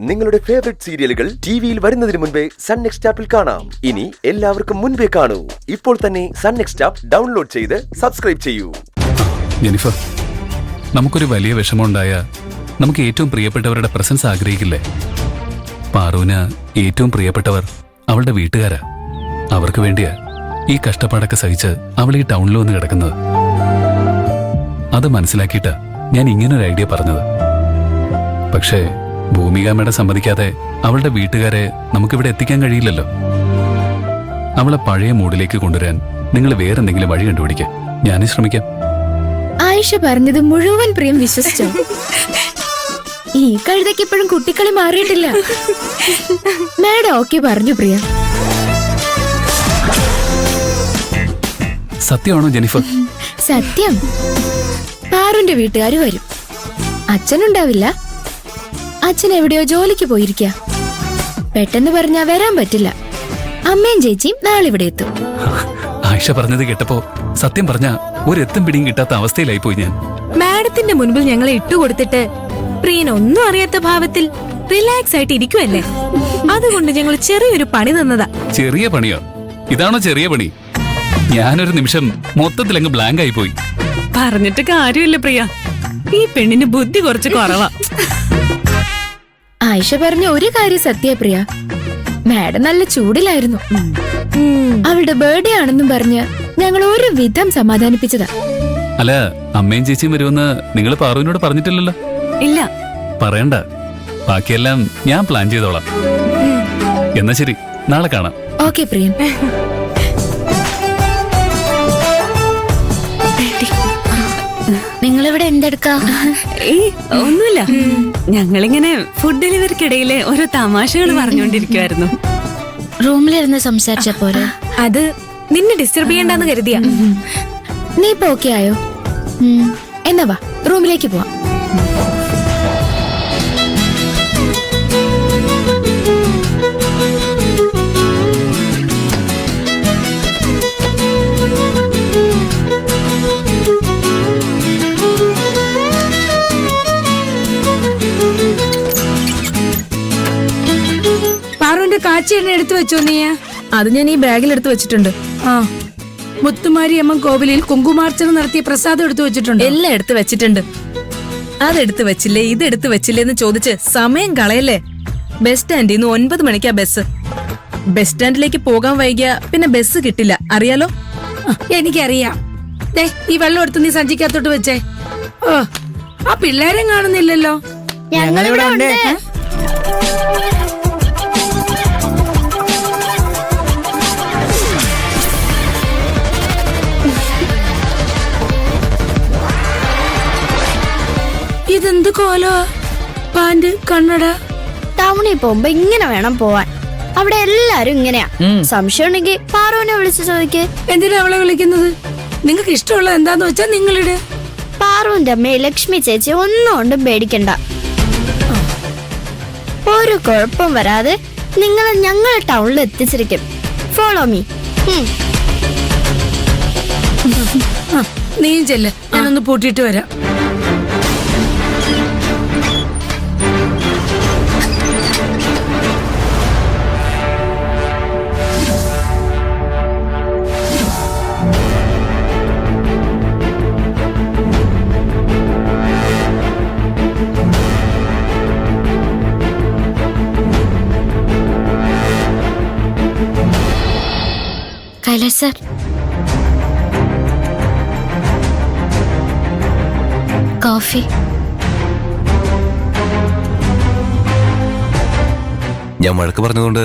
നിങ്ങളുടെ ഫേവറേറ്റ് സീരിയലുകൾ ടിവിയിൽ വരുന്നതിന് മുൻപേ സൺ നെക്സ്റ്റ് ആപ്പിൽ കാണാം. ഇനി എല്ലാവർക്കും മുൻപേ കാണൂ. ഇപ്പോൾ തന്നെ സൺ നെക്സ്റ്റ് ആപ്പ് ഡൗൺലോഡ് ചെയ്ത് സബ്സ്ക്രൈബ് ചെയ്യൂ. ജെനിഫർ, നമുക്കൊരു വലിയ വിഷമമുണ്ടായ നമുക്ക് ഏറ്റവും പ്രിയപ്പെട്ടവരുടെ പ്രസൻസ് ആഗ്രഹിക്കില്ലേ? പാറുവിന് ഏറ്റവും പ്രിയപ്പെട്ടവർ അവളുടെ വീട്ടുകാരാ. അവർക്ക് വേണ്ടിയാ ഈ കഷ്ടപ്പാടൊക്കെ സഹിച്ച് അവൾ ഈ ടൗണിൽ വന്ന് കിടക്കുന്നത്. അത് മനസ്സിലാക്കിയിട്ടാ ഞാൻ ഇങ്ങനൊരു ഐഡിയ പറഞ്ഞത്. പക്ഷേ ഭൂമികാമ്മയുടെ സമ്മതിക്കാതെ അവളുടെ വീട്ടുകാരെ നമുക്കിവിടെ എത്തിക്കാൻ കഴിയില്ലല്ലോ. അവളെ പഴയ മൂഡിലേക്ക് കൊണ്ടുവരാൻ നിങ്ങൾ വേറെന്തെങ്കിലും വഴി കണ്ടുപിടിക്കുക. ഞാനും ശ്രമിക്കാം. ആയിഷ പറഞ്ഞത് മുഴുവൻ പ്രിയം വിശ്വസിച്ചോ? ഈ കഴുതയ്ക്ക് ഇപ്പോഴും കുട്ടിക്കളി മാറിയിട്ടില്ല. മാഡം ഓക്കെ പറഞ്ഞു പ്രിയ. സത്യമാണോ ജെനിഫർ? സത്യം. പാറുന്റെ വീട്ടുകാര് വരും. അച്ഛനുണ്ടാവില്ല. അച്ഛൻ എവിടെയോ ജോലിക്ക് പോയിരിക്ക. പെട്ടെന്ന് പറഞ്ഞാ വരാൻ പറ്റില്ല. അമ്മയും ചേച്ചിയും നാളെ ഇവിടെ എത്തും. ആയിഷ പറഞ്ഞത് കേട്ടപ്പോ സത്യം പറഞ്ഞ ഒരെത്തും പിടിയും കിട്ടാത്ത അവസ്ഥയിലായി പോയി ഞാൻ. മാഡത്തിന്റെ മുൻപിൽ ഞങ്ങളെ ഇട്ടുകൊടുത്തിട്ട് പ്രിയൻ ഒന്നും അറിയാത്ത ഭാവത്തിൽ റിലാക്സ് ആയിട്ട് ഇരിക്കുവല്ലേ. അതുകൊണ്ട് ഞങ്ങൾ ചെറിയൊരു പണി തന്നതാ. ചെറിയ പണിയോ? ഇതാണോ ചെറിയ പണി? ഞാനൊരു നിമിഷം മൊത്തത്തിൽ അങ്ങ് ബ്ലാങ്ക് ആയി പോയി. പറഞ്ഞിട്ട് കാര്യമില്ല പ്രിയ, ഈ പെണ്ണിന് ബുദ്ധി കുറച്ച് കുറവാ. ആയിഷ പറഞ്ഞ ഒരു കാര്യം സത്യപ്രിയ, മാഡം നല്ല ചൂടിലായിരുന്നു. അവളുടെ ബർത്ത്ഡേ ആണെന്നും പറഞ്ഞ് ഞങ്ങൾ ഒരു വിധം സമാധാനിപ്പിച്ചതാ. അല്ല, അമ്മയും ചേച്ചിയും വരുമെന്ന് നിങ്ങൾ പാറുവിനോട് പറഞ്ഞിട്ടില്ലല്ലോ? ഇല്ല. പറയണ്ട, ബാക്കിയെല്ലാം ഞാൻ പ്ലാൻ ചെയ്തോളാം. എന്നാ ശരി, നാളെ കാണാം. ഓക്കെ പ്രിയൻ. നിങ്ങളിവിടെ എന്തെടുക്കാ? ഒന്നുമില്ല, ഞങ്ങളിങ്ങനെ ഫുഡ് ഡെലിവറിക്കിടയിലെ ഓരോ തമാശകൾ പറഞ്ഞുകൊണ്ടിരിക്കുവായിരുന്നു. റൂമിലിരുന്ന് സംസാരിച്ച പോരെ? അത് നിന്നെ ഡിസ്റ്റർബ് ചെയ്യണ്ടെന്ന് കരുതിയാ. നീ ഇപ്പൊ ഓക്കെ ആയോ? എന്നാ വാ, റൂമിലേക്ക് പോവാം. കാച്ചി എണ്ണ എടുത്തു വെച്ചോ നീ? അത് ഞാൻ ഈ ബാഗിൽ എടുത്തു വെച്ചിട്ടുണ്ട്. ആ, മുത്തുമാരിയമ്മൻ കോവിലിൽ കുങ്കുമാർച്ചന നടത്തിയ പ്രസാദം എടുത്തു വെച്ചിട്ടുണ്ട്. എല്ലാം എടുത്തു വെച്ചിട്ടുണ്ട്. അതെടുത്ത് വെച്ചില്ലേ, ഇതെടുത്ത് വെച്ചില്ലേ എന്ന് ചോദിച്ച് സമയം കളയല്ലേ. ബസ് സ്റ്റാൻഡിൽ നിന്ന് 9 മണിക്കാ ബസ്. ബസ് സ്റ്റാൻഡിലേക്ക് പോകാൻ വൈകിയ പിന്നെ ബസ് കിട്ടില്ല, അറിയാലോ. എനിക്കറിയാം. ഈ വെള്ളം എടുത്ത് നീ സഞ്ചിക്കകത്തോട്ട് വെച്ചേ. ഓ, ആ പിള്ളേരെ കാണുന്നില്ലല്ലോ. ഞങ്ങളിവിടെ ഉണ്ട്. ഇതെന്ത് കോലോ? പാന്റ്, കണ്ണട. ടൗണിൽ പോകുമ്പോ ഇങ്ങനെ വേണം പോവാൻ. അവിടെ എല്ലാരും ഇങ്ങനെയാ. സംശയം ഉണ്ടെങ്കിൽ പാറുവിനെ വിളിച്ചു ചോദിക്ക്. എന്തിനാ അവളെ വിളിക്കുന്നത്? നിങ്ങൾക്ക് ഇഷ്ടമുള്ള എന്താന്ന് വെച്ചാ നിങ്ങളിട്. പാറുവിന്റെ അമ്മയെ ലക്ഷ്മി ചേച്ചി ഒന്നും കൊണ്ടും പേടിക്കണ്ട. ഒരു കുഴപ്പം വരാതെ നിങ്ങളെ ഞങ്ങൾ ടൗണിൽ എത്തിച്ചിരിക്കും. Follow me. നീയും ചെല്ല്, ഞാനൊന്ന് പൂട്ടിയിട്ട് വരാം. Kailash sir, coffee. ഞാൻ വഴക്ക് പറഞ്ഞതുകൊണ്ട്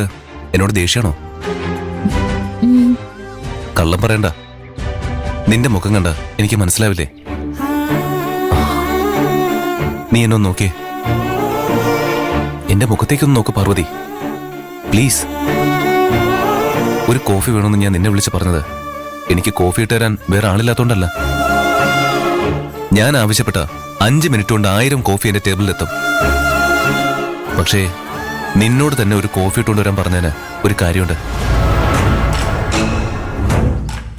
എന്നോട് ദേഷ്യാണോ? കള്ളം പറയണ്ട. നിന്റെ മുഖം കണ്ട എനിക്ക് മനസ്സിലാവില്ലേ? നീ എന്നൊന്ന് നോക്കിയേ. എന്റെ മുഖത്തേക്കൊന്ന് നോക്ക് പാർവതി, പ്ലീസ്. ഒരു കോഫി വേണമെന്ന് ഞാൻ നിന്നെ വിളിച്ച് പറഞ്ഞത് എനിക്ക് കോഫി ഇട്ട് തരാൻ വേറെ ആളില്ലാത്തോണ്ടല്ല. ഞാൻ ആവശ്യപ്പെട്ട 5 മിനിറ്റ് കൊണ്ട് 1000 കോഫി എന്റെ ടേബിളിലെത്തും. പക്ഷേ നിന്നോട് തന്നെ ഒരു കോഫി ഇട്ടുകൊണ്ട് വരാൻ പറഞ്ഞതിന് ഒരു കാര്യമുണ്ട്.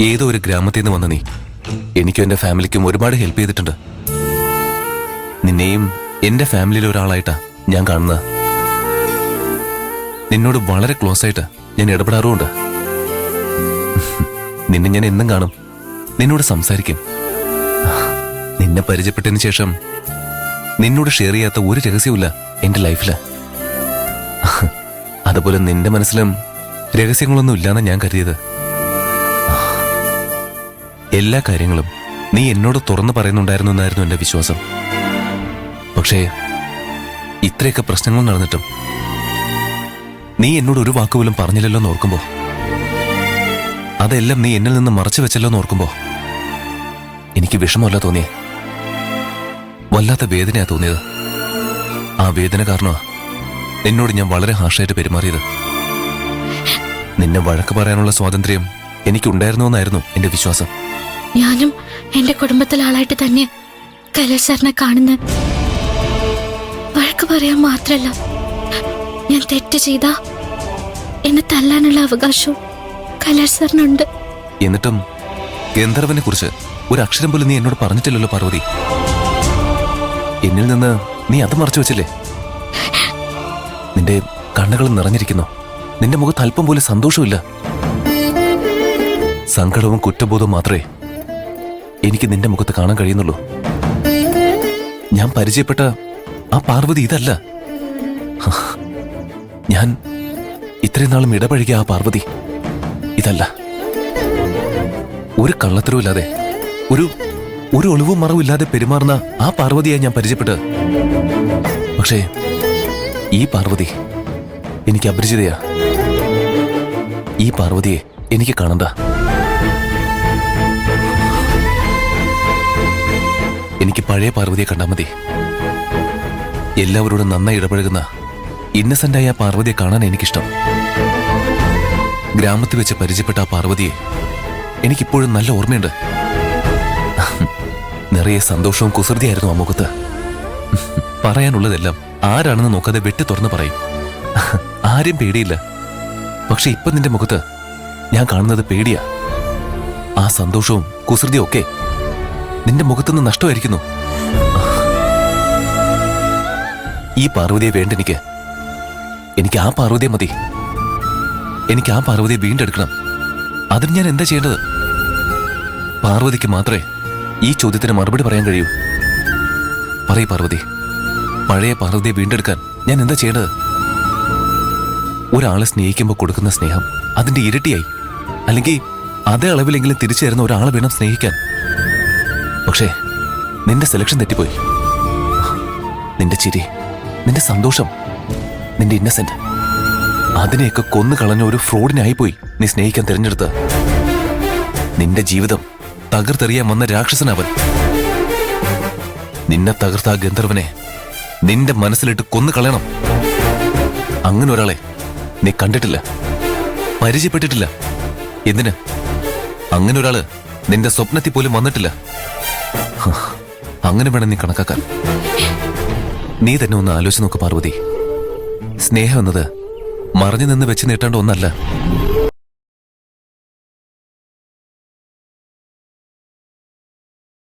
ഏതോ ഒരു ഗ്രാമത്തിൽ നിന്ന് വന്ന നീ എനിക്കും എന്റെ ഫാമിലിക്കും ഒരുപാട് ഹെൽപ്പ് ചെയ്തിട്ടുണ്ട്. നിന്നെയും എന്റെ ഫാമിലിയിലെ ഒരാളായിട്ടാ ഞാൻ കാണുന്നത്. നിന്നോട് വളരെ ക്ലോസ് ആയിട്ട് ഞാൻ ഇടപെടാറുമുണ്ട്. നിന്നെ ഞാൻ എന്നും കാണും, നിന്നോട് സംസാരിക്കും. നിന്നെ പരിചയപ്പെട്ടതിന് ശേഷം നിന്നോട് ഷെയർ ചെയ്യാത്ത ഒരു രഹസ്യവുമില്ല എന്റെ ലൈഫില്. അതുപോലെ നിന്റെ മനസ്സിലും രഹസ്യങ്ങളൊന്നും ഇല്ലാന്ന് ഞാൻ കരുതിയത്. എല്ലാ കാര്യങ്ങളും നീ എന്നോട് തുറന്നു പറയുന്നുണ്ടായിരുന്നു എന്നായിരുന്നു എന്റെ വിശ്വാസം. പക്ഷേ ഇത്രയൊക്കെ പ്രശ്നങ്ങൾ നടന്നിട്ടും നീ എന്നോട് ഒരു വാക്കുപോലും പറഞ്ഞില്ലല്ലോ എന്ന് ഓർക്കുമ്പോ, അതെല്ലാം നീ എന്നിൽ നിന്ന് മറച്ചു വെച്ചല്ലോ എന്ന് ഓർക്കുമ്പോ എനിക്ക് വിഷമമല്ല തോന്നിയേ, വല്ലാത്ത വേദനയാ തോന്നിയത്. ആ വേദന കാരണമാ നിന്നോട് ഞാൻ വളരെ ഹാർഷായിട്ട് പെരുമാറിയത്. നിന്നെ വഴക്ക് പറയാനുള്ള സ്വാതന്ത്ര്യം എനിക്കുണ്ടായിരുന്നുവെന്നായിരുന്നു എന്റെ വിശ്വാസം. ഞാനും എന്റെ കുടുംബത്തിലെ ആളായിട്ട് തന്നെ കൈലാഷ് സാറിനെ കാണുന്ന. വഴക്ക് പറയാൻ മാത്രല്ല, ഞാൻ തെറ്റ് ചെയ്ത എന്നെ തല്ലാനുള്ള അവകാശവും കൈലാഷ് സാറിനുണ്ട്. എന്നിട്ടും ഗന്ധർവനെ കുറിച്ച് ഒരു അക്ഷരം പോലും നീ എന്നോട് പറഞ്ഞിട്ടില്ലല്ലോ പാർവതി. എന്നിൽ നിന്ന് നീ അത് മറച്ചു വെച്ചില്ലേ? നിന്റെ കണ്ണുകൾ നിറഞ്ഞിരിക്കുന്നു, നിന്റെ മുഖത്ത് അല്പം പോലും സന്തോഷമില്ല. സങ്കടവും കുറ്റബോധവും മാത്രമേ എനിക്ക് നിന്റെ മുഖത്ത് കാണാൻ കഴിയുന്നുള്ളൂ. ഞാൻ പരിചയപ്പെട്ട ആ പാർവതി ഇതല്ല. ഞാൻ ഇത്രയും നാളും ഇടപഴകിയ ആ പാർവതി ഇതല്ല. ഒരു കള്ളത്തരവുമില്ലാതെ, ഒരു ഒളിവും മറവില്ലാതെ പെരുമാറുന്ന ആ പാർവതിയായി ഞാൻ പരിചയപ്പെട്ടത്. പക്ഷേ ഈ പാർവതി എനിക്ക് അപരിചിതയാ. ഈ പാർവതിയെ എനിക്ക് കാണണ്ട. എനിക്ക് പഴയ പാർവതിയെ കണ്ടാൽ മതി. എല്ലാവരോടും നന്നായി ഇടപഴകുന്ന ഇന്നസെന്റായ ആ പാർവതിയെ കാണാൻ എനിക്കിഷ്ടം. ഗ്രാമത്തിൽ വെച്ച് പരിചയപ്പെട്ട ആ പാർവതിയെ എനിക്കിപ്പോഴും നല്ല ഓർമ്മയുണ്ട്. നിറയെ സന്തോഷവും കുസൃതിയായിരുന്നു ആ മുഖത്ത്. പറയാനുള്ളതെല്ലാം ആരാണെന്ന് നോക്കാതെ വെട്ടി തുറന്ന് പറയും. ആരും പേടിയില്ല. പക്ഷെ ഇപ്പൊ നിന്റെ മുഖത്ത് ഞാൻ കാണുന്നത് പേടിയാ. ആ സന്തോഷവും കുസൃതിയും ഒക്കെ നിന്റെ മുഖത്തുനിന്ന് നഷ്ടമായിരിക്കുന്നു. ഈ പാർവതിയെ വേണ്ട എനിക്ക് ആ പാർവതിയെ മതി. എനിക്ക് ആ പാർവതിയെ വീണ്ടെടുക്കണം. അതിന് ഞാൻ എന്താ ചെയ്യേണ്ടത്? പാർവതിക്ക് മാത്രമേ ഈ ചോദ്യത്തിന് മറുപടി പറയാൻ കഴിയൂ. പറയ് പാർവതി, പഴയ പാർവതിയെ വീണ്ടെടുക്കാൻ ഞാൻ എന്താ ചെയ്യേണ്ടത്? ഒരാളെ സ്നേഹിക്കുമ്പോൾ കൊടുക്കുന്ന സ്നേഹം അതിന്റെ ഇരട്ടിയായി, അല്ലെങ്കിൽ അതേ അളവിലെങ്കിലും തിരിച്ചു തരുന്ന ഒരാളെ വേണം സ്നേഹിക്കാൻ. പക്ഷേ നിന്റെ സെലക്ഷൻ തെറ്റിപ്പോയി. നിന്റെ ചിരി, നിന്റെ സന്തോഷം, നിന്റെ ഇന്നസെന്റ്, അതിനെയൊക്കെ കൊന്നു കളഞ്ഞ ഒരു ഫ്രോഡിനായിപ്പോയി നീ സ്നേഹിക്കാൻ തിരഞ്ഞെടുത്ത. നിന്റെ ജീവിതം തകർത്തെറിയാൻ വന്ന രാക്ഷസനവൻ. നിന്നെ തകർത്ത ആ ഗന്ധർവനെ നിന്റെ മനസ്സിലിട്ട് കൊന്നു കളയണം. അങ്ങനെ ഒരാളെ നീ കണ്ടിട്ടില്ല, പരിചയപ്പെട്ടിട്ടില്ല. എന്തിന്? അങ്ങനെ ഒരാള് നിന്റെ സ്വപ്നത്തിൽ പോലും വന്നിട്ടില്ല. അങ്ങനെ വേണം നീ കണക്കാക്കാൻ. നീ തന്നെ ഒന്ന് ആലോചിച്ച് നോക്ക് പാർവതി. സ്നേഹം എന്നത് മറഞ്ഞു നിന്ന് വെച്ച് നീട്ടേണ്ട ഒന്നല്ല.